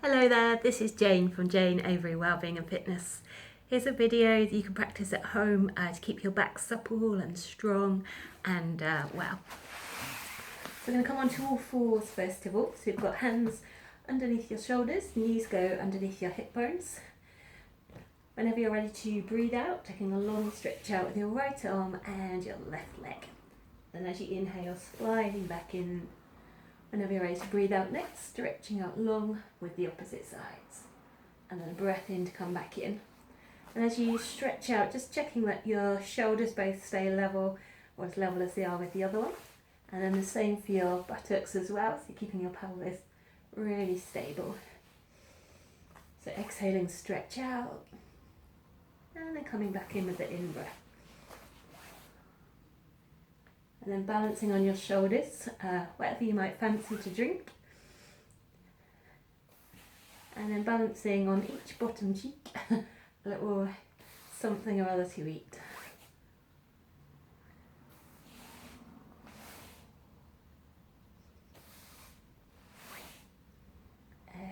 Hello there, this is Jane from Jayne Avery Wellbeing and Fitness. Here's a video that you can practice at home to keep your back supple and strong and well. So we're going to come onto all fours first of all. So you've got hands underneath your shoulders, knees go underneath your hip bones. Whenever you're ready to breathe out, taking a long stretch out with your right arm and your left leg. Then as you inhale, sliding back in. Whenever you're ready to breathe out next, stretching out long with the opposite sides. And then a breath in to come back in. And as you stretch out, just checking that your shoulders both stay level or as level as they are with the other one. And then the same for your buttocks as well, so you're keeping your pelvis really stable. So exhaling, stretch out. And then coming back in with the in-breath. And then balancing on your shoulders, whatever you might fancy to drink. And then balancing on each bottom cheek, a little something or other to eat.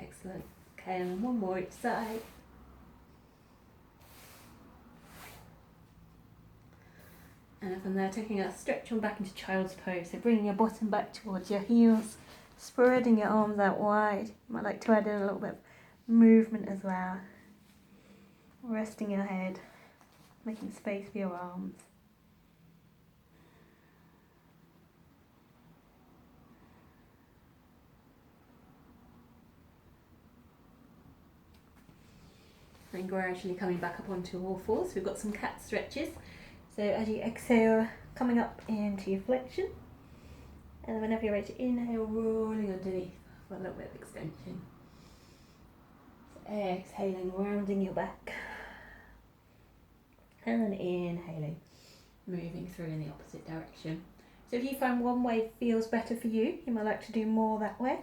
Excellent. Okay, and one more each side. And from there, taking a stretch on back into child's pose. So bringing your bottom back towards your heels, spreading your arms out wide. You might like to add in a little bit of movement as well. Resting your head, making space for your arms. And gradually coming back up onto all fours. We've got some cat stretches. So as you exhale, coming up into your flexion. And then whenever you're ready to inhale, rolling underneath for a little bit of extension. So exhaling, rounding your back. And then inhaling, moving through in the opposite direction. So if you find one way feels better for you, you might like to do more that way.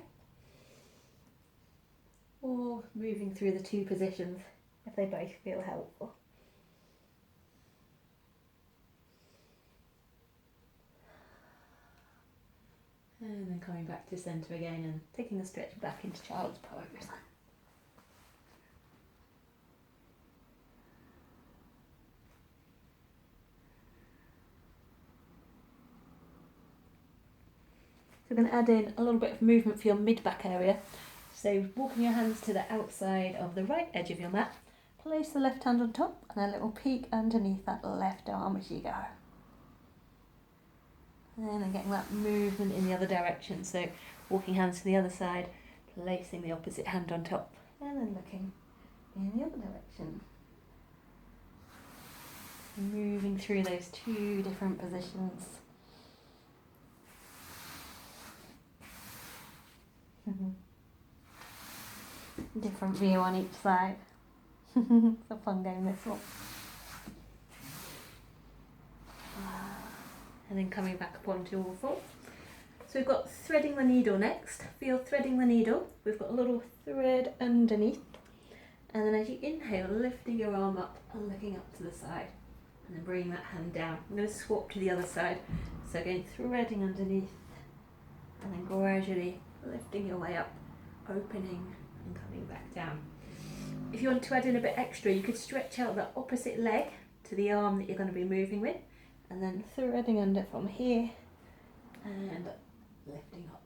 Or moving through the two positions if they both feel helpful. And then coming back to centre again and taking a stretch back into child's pose. So we're going to add in a little bit of movement for your mid-back area. So walking your hands to the outside of the right edge of your mat, place the left hand on top and a little peek underneath that left arm as you go. And then getting that movement in the other direction, so walking hands to the other side, placing the opposite hand on top, and then looking in the other direction. Moving through those two different positions. Different view on each side. It's a fun game, this one. And then coming back up onto all fours. So we've got threading the needle next. Feel threading the needle. We've got a little thread underneath. And then as you inhale, lifting your arm up and looking up to the side. And then bringing that hand down. I'm going to swap to the other side. So again, threading underneath. And then gradually lifting your way up, opening and coming back down. If you want to add in a bit extra, you could stretch out the opposite leg to the arm that you're going to be moving with. And then threading under from here and lifting up.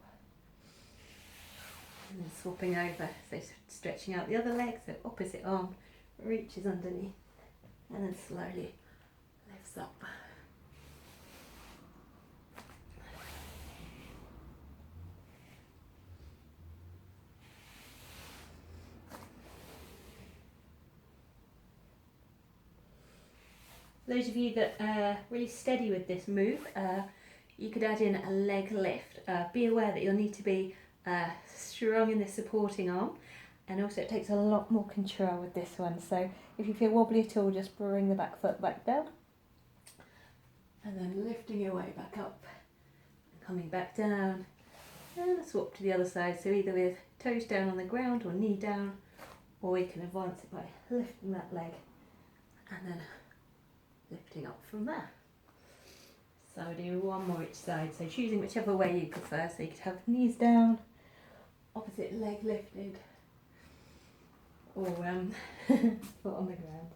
And then swapping over, so stretching out the other leg, so opposite arm reaches underneath and then slowly lifts up. Those of you that are really steady with this move, you could add in a leg lift. Be aware that you'll need to be strong in the supporting arm, and also it takes a lot more control with this one. So if you feel wobbly at all, just bring the back foot back down, and then lifting your way back up, and coming back down, and a swap to the other side. So either with toes down on the ground or knee down, or you can advance it by lifting that leg, and then lifting up from there. So do one more each side, so choosing whichever way you prefer. So you could have knees down, opposite leg lifted, or foot on the ground.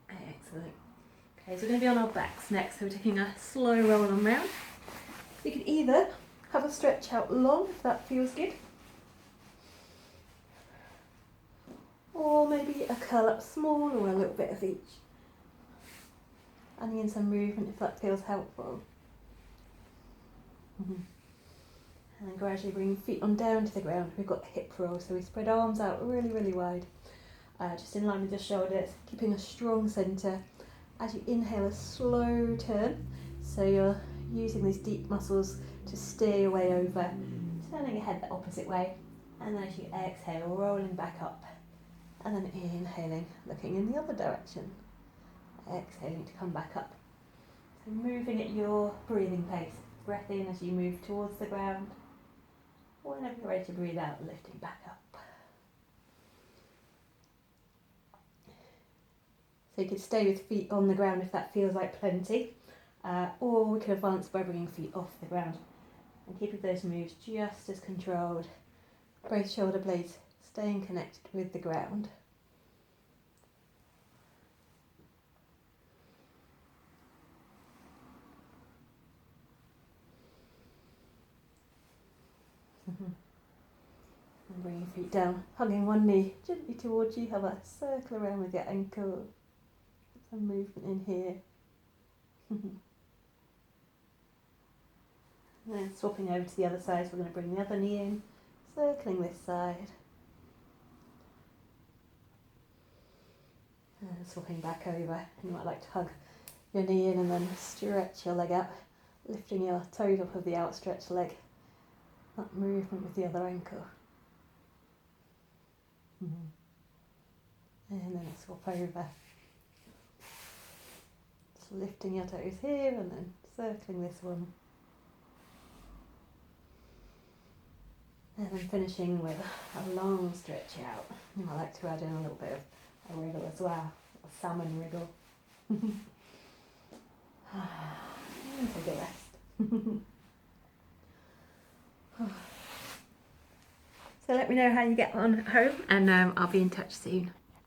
Excellent. Okay, so we're going to be on our backs next, so we're taking a slow roll on round. You can either have a stretch out long if that feels good, or maybe a curl up small or a little bit of each. Adding in some movement if that feels helpful. And then gradually bring feet on down to the ground. We've got hip roll, so we spread arms out really, really wide, just in line with the shoulders, keeping a strong centre. As you inhale, a slow turn, so you're using these deep muscles to steer your way over, turning your head the opposite way, and then as you exhale, rolling back up, and then inhaling, looking in the other direction, exhaling to come back up. So moving at your breathing pace, breath in as you move towards the ground, whenever you're ready to breathe out, lifting back up. So you could stay with feet on the ground if that feels like plenty, or we could advance by bringing feet off the ground and keeping those moves just as controlled. Both shoulder blades staying connected with the ground. And bring your feet down, hugging one knee gently towards you. Have a circle around with your ankle. Some movement in here. And then swapping over to the other side, so we're going to bring the other knee in, circling this side. And swapping back over. You might like to hug your knee in and then stretch your leg out, lifting your toes off of the outstretched leg. That movement with the other ankle. And then a swap over. Just lifting your toes here and then circling this one. And then finishing with a long stretch out. You might like to add in a little bit of a wriggle as well, a salmon wriggle. And take a rest. So let me know how you get on at home, and I'll be in touch soon.